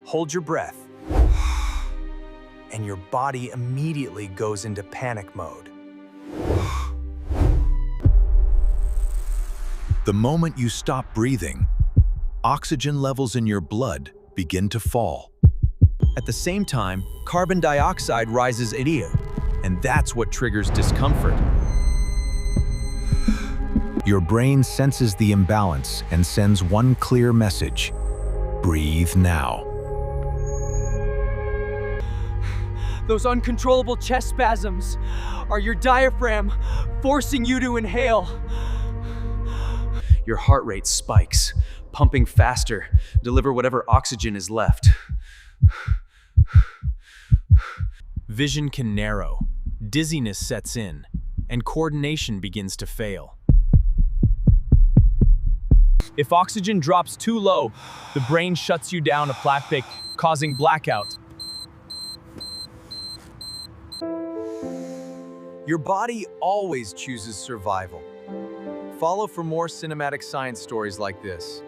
Hold your breath. And your body immediately goes into panic mode. The moment you stop breathing, oxygen levels in your blood begin to fall. At the same time, carbon dioxide rises in you, and that's what triggers discomfort. Your brain senses the imbalance and sends one clear message: breathe now. Those uncontrollable chest spasms are your diaphragm forcing you to inhale. Your heart rate spikes, pumping faster, deliver whatever oxygen is left. Vision can narrow, dizziness sets in, and coordination begins to fail. If oxygen drops too low, the brain shuts you down apoplectic, causing blackout. Your body always chooses survival. Follow for more cinematic science stories like this.